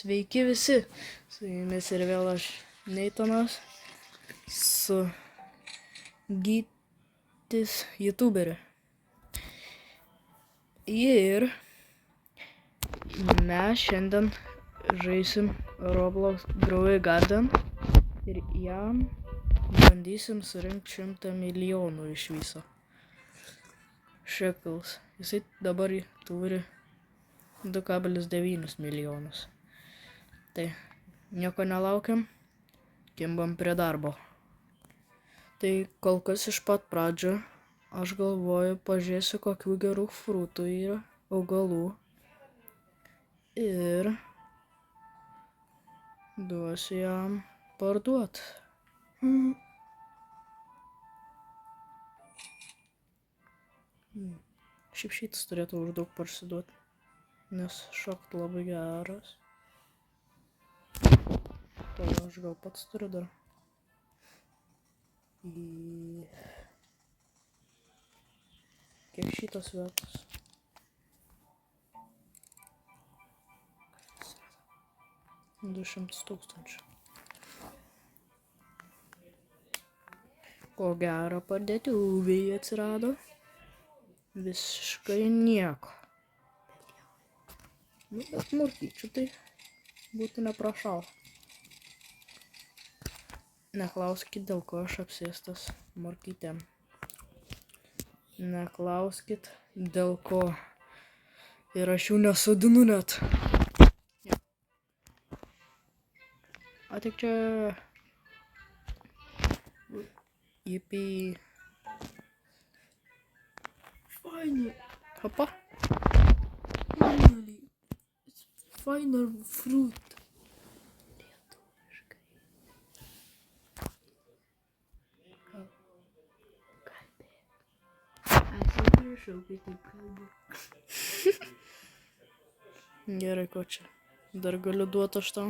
Sveiki visi, su jumis ir vėl aš Neitonas, su Gytis YouTuberiu. Ir mes šiandien žaisim Roblox Grow a Garden ir jam bandysim surinkti 100 milijonų iš viso. Shekels. Jisai dabar turi 2,9 milijonus. Tai nieko nelaukiam, kimbam prie darbo. Tai kol kas iš pat pradžio aš galvoju, pažiūrėsiu, kokių gerų frutų yra, augalų. Ir duosiu jam parduot. Šiaip šitas turėtų už daug parsiduoti, nes šokt labai geras. Aš gal pats turiu dar. Kiek šitas vertas? 200 tūkstančių. Ko gero parduotuvėje atsirado visiškai nieko. Bet morkyčių tai būtų neprašau. Neklauskit, dėl ko aš apsėstas morkytėm. Neklauskit, dėl ko. Ir aš jų nesodinu net. O tik čia... Yippee. Finally. Hopa. Finally. It's final fruit. Gerai, ko čia? Dar galiu duoti aš tau.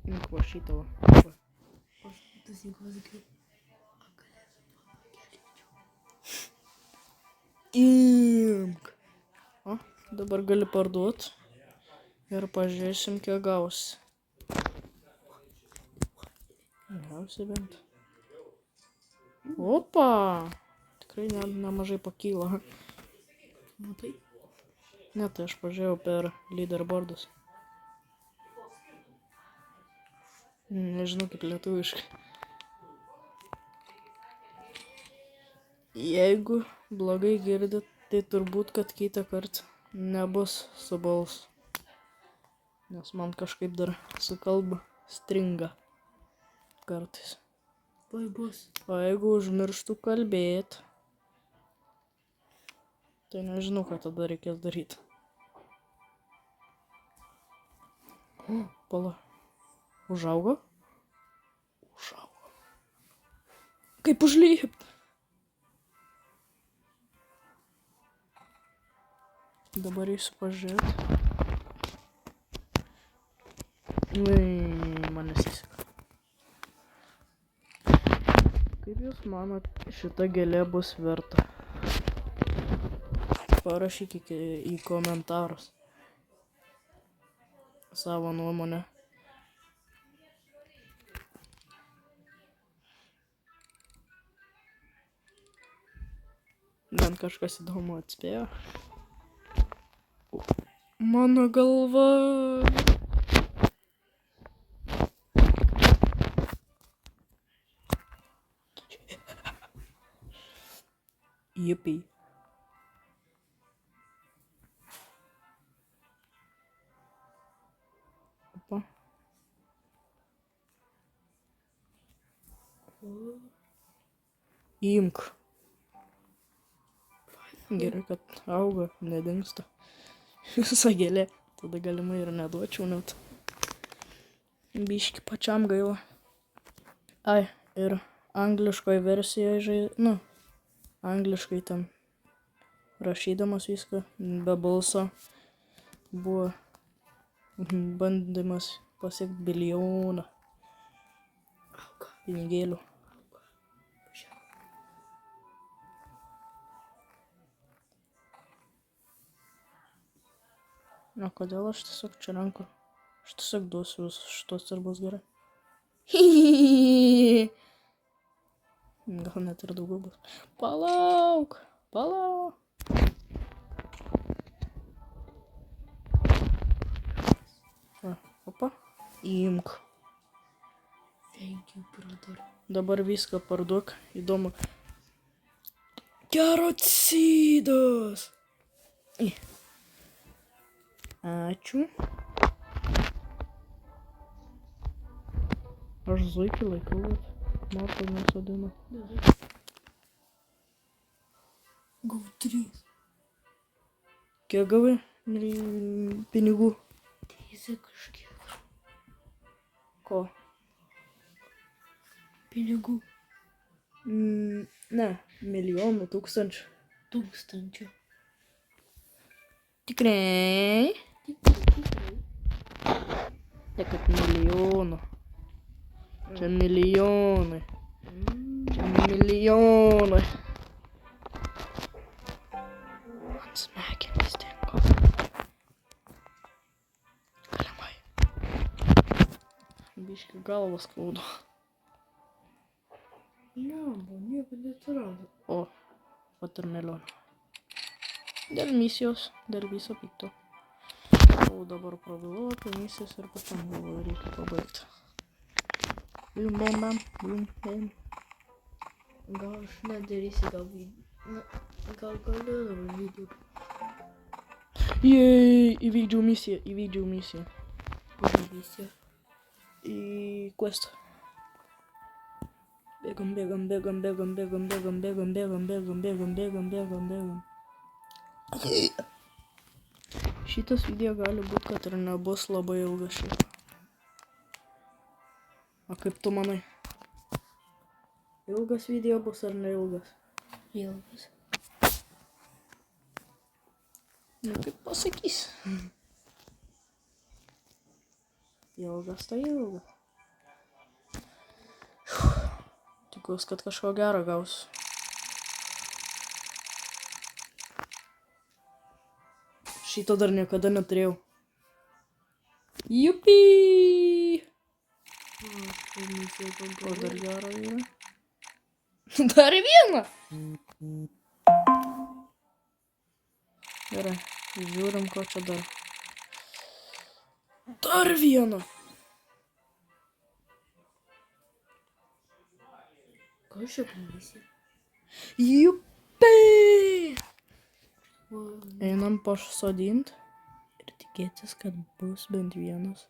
Imk va šitą va. Imk. O, dabar gali parduot. Ir pažiūrėsim, kiek gausi. Gausi bent. Opa! Tikrai nemažai pakyla. Matai? Ne, tai aš pažiūrėjau per leaderboardus. Nežinau kaip lietuviškai. Jeigu blogai girdit, tai turbūt, kad kitą kartą nebus su balsu. Nes man kažkaip dar su kalba stringa kartais. Tai bus. O jeigu užmirštų kalbėt, tai nežinau, ką tada reikės daryti. Pala. Užaugo? Užaugo. Kaip užlipt? Dabar eisiu pažiūrėti. Man nesiseka. Kaip jūs manot, šita gėlė bus verta? Parašykite į komentarus savo nuomonę. Bent kažkas įdomu atspėjo. Mano galva. Yippee. Opa. Imk. Gerai, kad auga, nedingsta. Visa gėlė. Tada galimai ir neduočiau net. Biški pačiam gaila. Ai, ir angliškoje versijoje angliškai ten rašydamas viską, be balso, buvo bandymas pasiekti bilijoną pinigėlių. O kodėl aš tiesiog čia renku? Aš tiesiog duosiu visus šitos ir bus gerai. Gal net ir daugiau bus. Palauk. Va, opa. Imk. Thank you, brother. Dabar viską parduok. Įdomu. Gerocidas. Ačiū. Aš zuikį laikau, bet Marta nesodina. Gau 3. Kiek gavai pinigų? Teisė kažkiek. Ko? Pinigų. Ne, milijonų, tūkstančių. 1000. Tikrai? Tikrai. Ne kad milijonų. Čia milijonai. Čia milijonai. Man smegenys dingo. Galimai. Biški galvas skauda. Ne, buvo nieko neatsirado. O, vat ir milijonų. Dėl misijos, dėl viso pikto. O dabar prabilau apie misijas ir pačiam galvoju reikia pabaigti. Bim, bam, bam, bim, bam. Gal aš nedarysiu, gal video. Gal galiu dabar video. Jej, įvykdžiau misiją. Padarysiu. Į quest. Bėgam. Šitas video gali būti, kad ir nebus labai ilgas šiaip. O kaip tu manai? Ilgas video bus ar neilgas? Ilgas. Nu kaip pasakys. Ilgas tai ilgas. Tikiuosi, kad kažko gero gausiu. Šito dar niekada neturėjau. Jupi! O dar gero yra? Dar vieną! Gerai, žiūrim, ko čia dar. Dar vieną! Ką aš čia padarysiu? Jupi! Einam pasodint ir tikėtis, kad bus bent vienas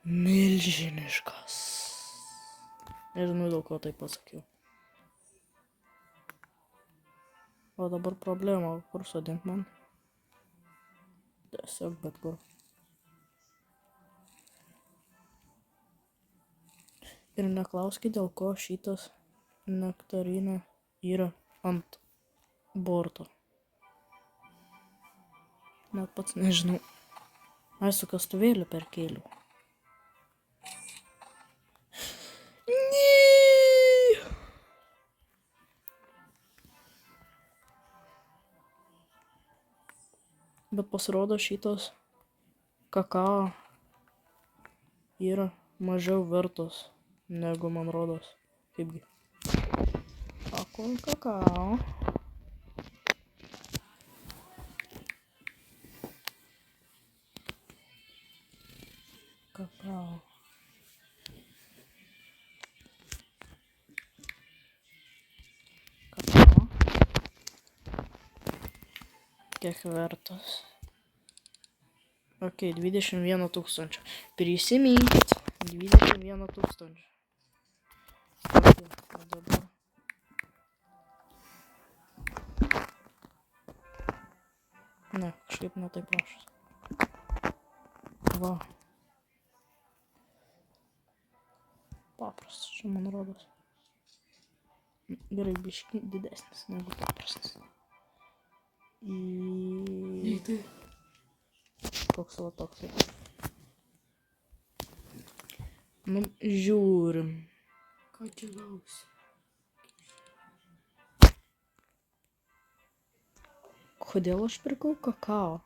milžiniškas. Nežinau, dėl ko tai pasakiau. O dabar problema, kur sodint man? Tiesiog bet kur. Ir neklauskit, dėl ko šitas nektarinė yra ant borto. Net pats nežinau. Aš su kastuvėliu perkėliau. Bet pasirodo šitas kakao yra mažiau vertos negu man rodos. Kaipgi. Pakol kakao. Kakao. Kiek vertos? Ok, 21 000. Prisiminkit. 21 000. Ok, o dabar. Ne, kažkaip ne taip rašas. Va. Paprastas, čia man rodos. Gerai, biški didesnis negu paprastas. Nei tai. Koks va toks. Nu, žiūrim. Ką čia gausi? Kodėl aš pirkau kakao?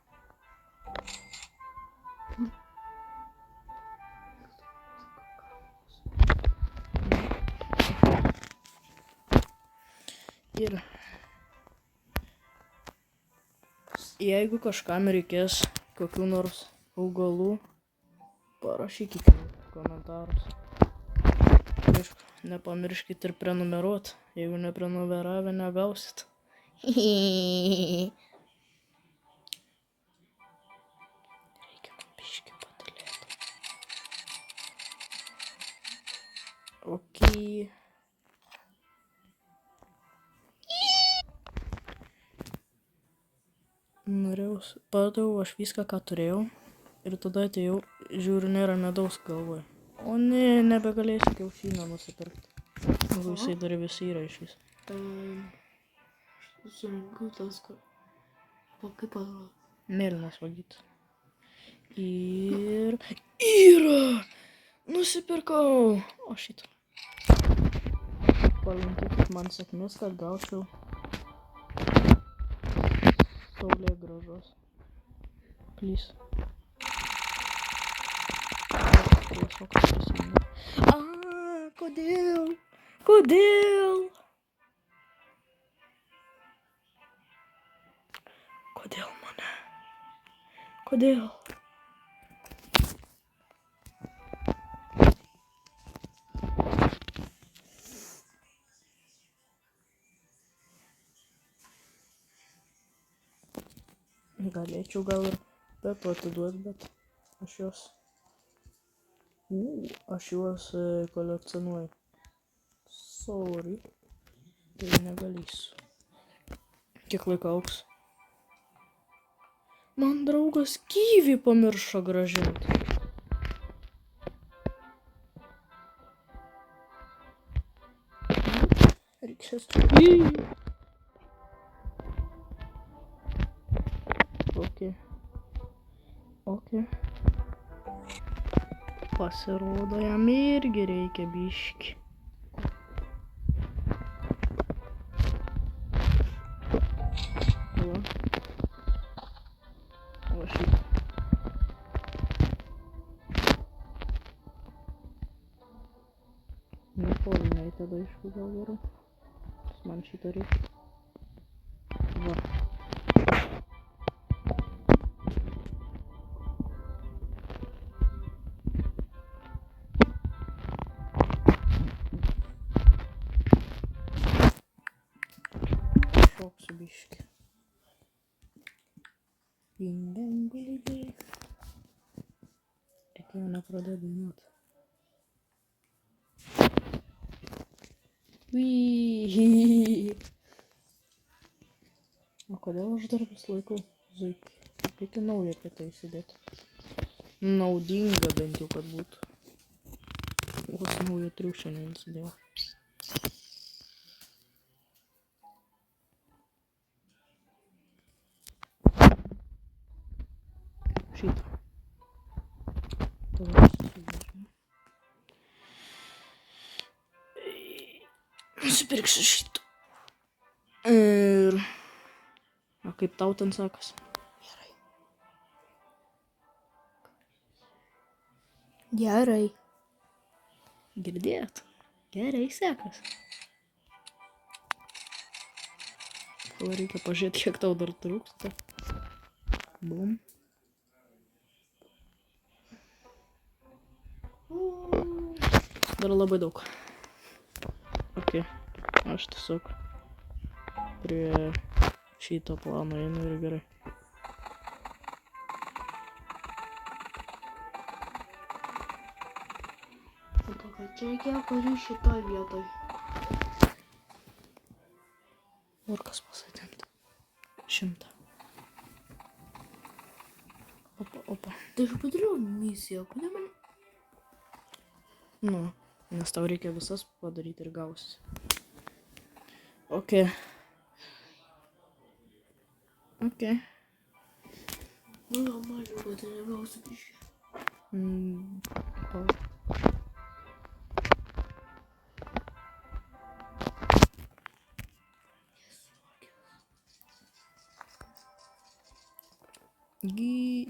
Ir jeigu kažkam reikės kokių nors augalų, parašykite komentarus. Aišku, nepamirškit ir prenumeruot, jeigu neprenumeravę negausit. Reikia man biškį patylėti. Okei. Padaviau aš viską, ką turėjau. Ir tada atėjau, žiūriu, nėra medaus galvoje. O ne, nebegalėsiu kiaušinio nusipirkti. Jeigu jisai dar vis yra iš vis. Sunku tas, kaip atrodo. Mėlynas vagyt. Ir... Yra! Nusipirkau! O šitą. Palinkėkit man sėkmės, kad gaučiau saulė gražos. Please. Tiesiog prisimenu. Kodėl? Kodėl? Kodėl mane? Kodėl? Galėčiau gal ir Pepo atiduoti, bet aš juos kolekcionuoju. Sorry. Tai negalėsiu. Kiek laiko augs? Man draugas gyvį pamiršo grąžinti. Reikės. Okay. Pasirodo, jam irgi reikia biškį. Va šitą. Nepoliniai tada aišku gal geriau. Man šitą reikia. Va. Šoksiu biškį. Bing-bang-bully-bang. Reikėjo nepradėti dainuoti. Vyy. O kodėl aš dar vis laikau zuikį? Reikia naują apie tai įsidėti. Naudinga bent jau, kad būtų. Vos naujo triušio neįsidėjau. Šitą. Tada susivežime. Nusipirksiu šitą. Ir... O kaip tau ten sakas? Gerai. Gerai. Girdėjot? Gerai sekas. Gal reikia pažiūrėti, kiek tau dar trūksta. Bum. Dar labai daug. Ok. Aš tiesiog prie šito plano einu ir gerai. O to, kad čia reikėjo pažiūrėti šitoj vietoj. Orkas pasodinti. 100. Opa. Tai aš padariau misiją, kodėl man... Nu, nes tau reikia visas padaryti ir gausi. Ok. Nu, mažiau, kad tai negausiu biškį.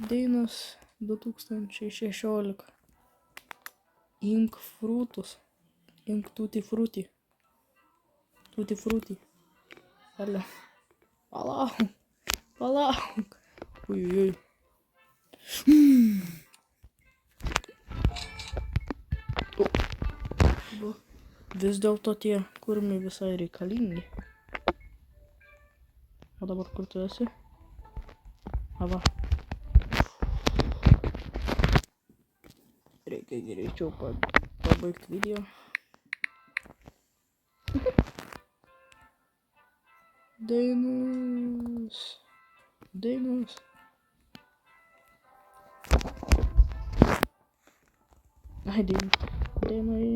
Dainos 2016. Ink frutus. Ink tutti frutti. Tutti frutti. Alio. Palauk. Ui. Vis dėlto tie kurmiai visai reikalingi. O dabar kur tu esi? Ava. Reikia greičiau pabaigti video. Dainos. Ai, dainai.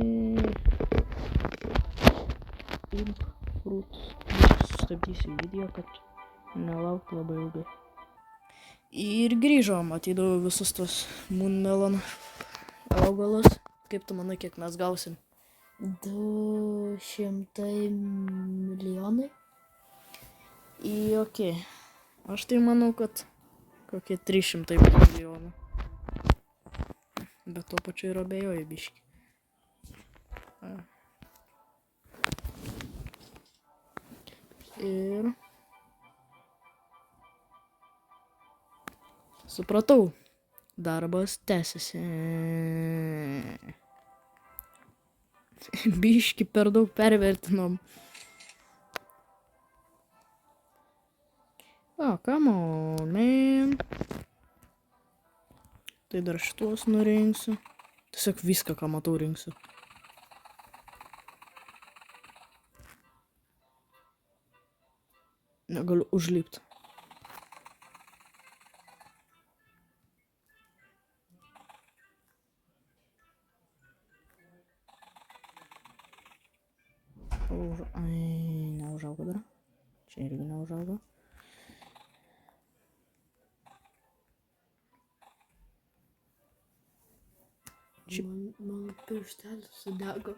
Imk frūtus. Sustabdysiu video, kad nelauk labai ilgai. Ir grįžom, atidaviau visus tos Moon Melon augalus. Kaip tu manai, kiek mes gausim? 200 milijonai. Okei. Aš tai manau, kad kokie 300 milijonų. Bet tuo pačiu ir abejoju biškį. Ir supratau. Darbas tęsiasi. Biškį per daug pervertinom. Come on, man. Tai dar šitos nurinksiu. Tiesiog viską, ką matau, rinksiu. Negaliu užlipti. Neužaugo dar. Čia irgi neužaugo. Mano pirštelis sudego.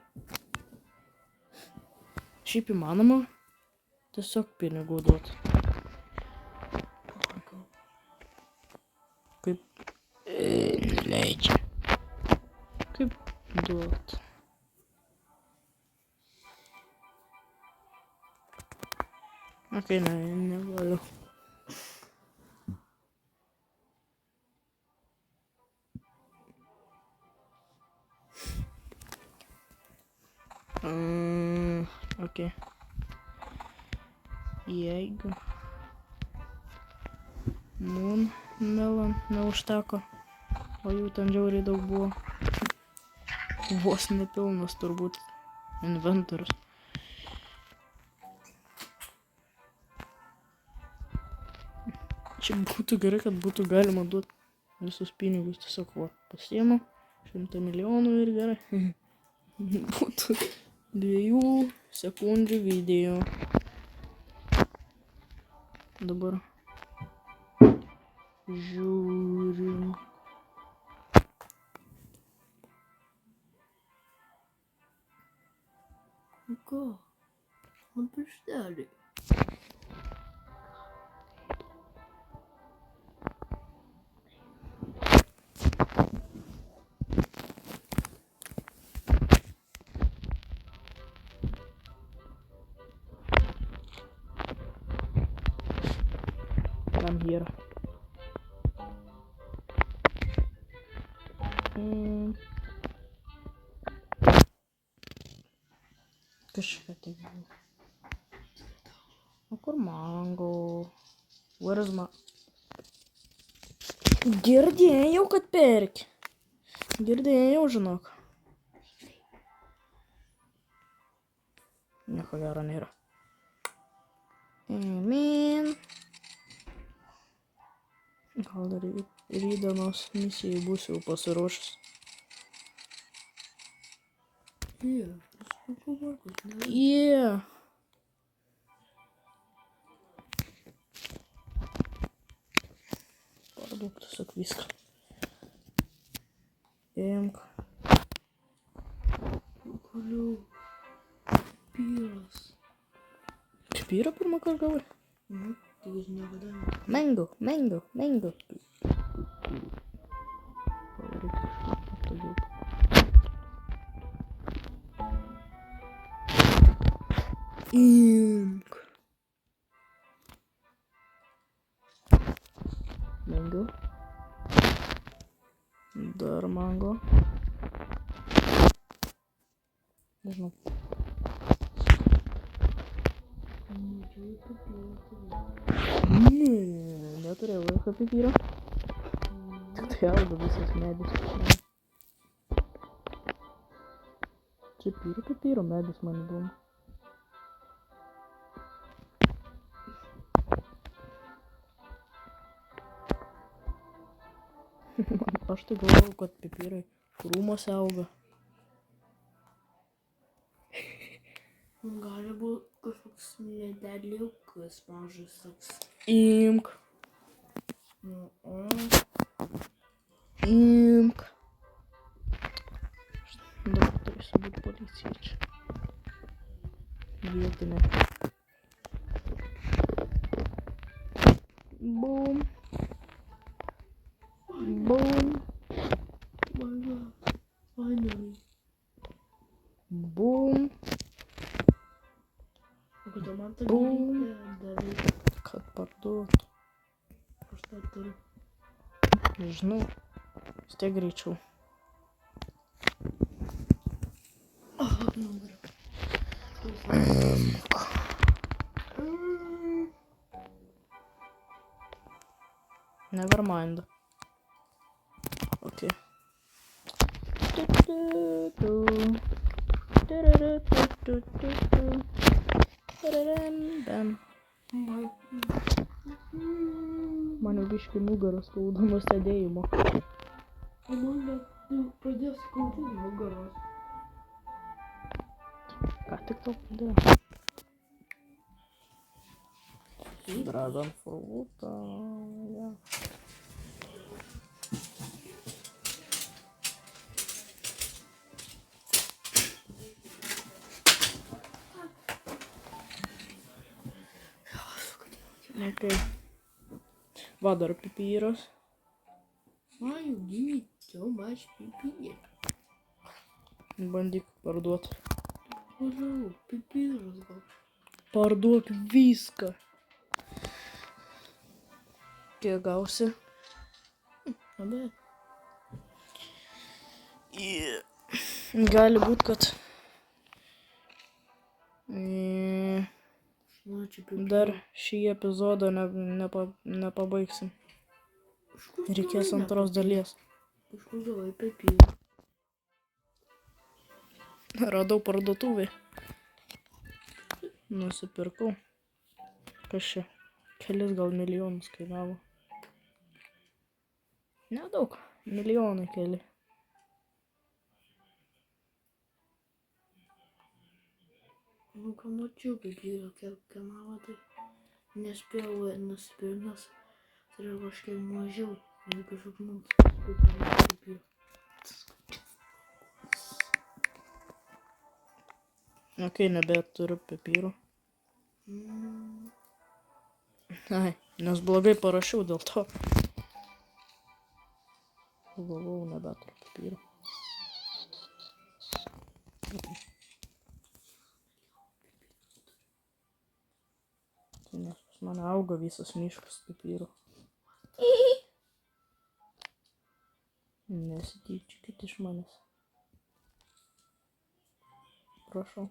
Šiaip įmanoma tiesiog pinigų duoti. Kaip leidžia. Kaip duoti. Okei, negaliu. Okei. Jeigu Moon Melon neužteko, o jų ten žiauriai daug buvo. Vos nepilnas turbūt inventorius. Čia būtų gerai, kad būtų galima duoti visus pinigus. Tiesiog pasiimu 100 milijonų ir gerai. Būtų 2 sekundžių video. Dabar žiūrim. Ką? Man pirštelį. Come here. Kažką tai buvo. O kur mango? Where is my... Girdėjau, kad perki. Girdėjau, žinok. Nieko gero nėra. Man. Gal dar rytdienos misijai būsiu pasiruošęs. Yeah. Parduok tiesiog viską. Imk. Galiu. Pyras. Pyrą pirmą kartą gavai? Tai jis niekada. Mango. Imk. mango. Dar mango. Nežinau. Ne, neturėjau jokio pipyro. Tik tai auga visas medis. Čia pipyro medis man įdomu. Aš tai galvoju, kad pipyrai krūmuose auga. Gali būti kažkoks ledeliukas mažas toks. Imk. Imk. Dabar turėsiu būti policija čia. Vietinė. Boom. Boom. Finally. Boom. O kada man tą Bum. gėlytę davai? Kad parduotų. Aš tą turiu. Nežinau. Vis tiek greičiau. Nugara. Never mind. Okay. Man jau biškį nugaras skauda nuo sėdėjimo. O man net pradėjo skaudėti nugaros. Ką tik tau padėjo? Dragon fruit. Ja. Okay. Va dar pipyras. Why you give me so much pipir? Bandyk parduot. Prašau, pipiras gal. Parduok viską. Kiek gausi? Abe. Gali būt, kad Na, čia pipir. dar šį epizodą nepabaigsim. Reikės antros dalies. Kažkur gavai pipir. Radau parduotuvį. Nusipirkau. Kas čia? Kelis gal milijonus kainavo. Nedaug. Milijonai keli. Nu, ką mačiau pipirą, kiek kainavo, tai nespėjau nusipirkt, nes turėjau kažkiek mažiau. Ir kažkoks mums pipirą. Okei, nebeturiu pipyrų. Ai, nes blogai parašiau dėl to. Galvojau, nebeturiu pipyrų. Nes pas mane auga visas miškas pipyrų. Nesityčiokit iš manęs. Prašau.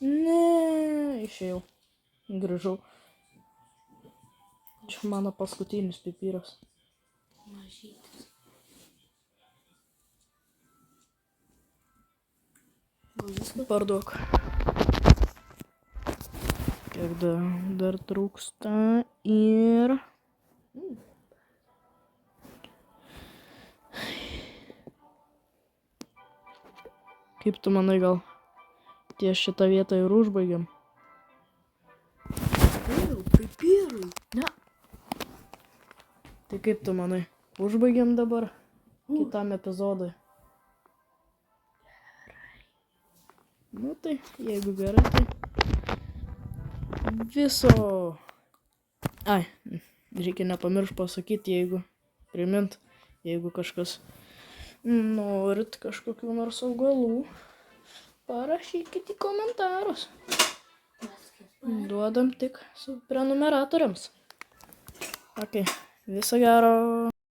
Ne, išėjau. Grįžau. Čia mano paskutinis pipyras. Mažytis. Gal viskas? Parduok. Kiek dar trūksta ir... Kaip tu manai, gal ties šitą vietą ir užbaigiam? Pipirai. Ne. Tai kaip tu manai, užbaigiam dabar kitam epizodui? Nu tai, jeigu gerai, tai viso... Ai, reikia nepamiršti pasakyti, primint, jeigu kažkas norit kažkokių nors augalų, parašykit į komentarus. Duodam tik su prenumeratoriams. Ok, Viso gero.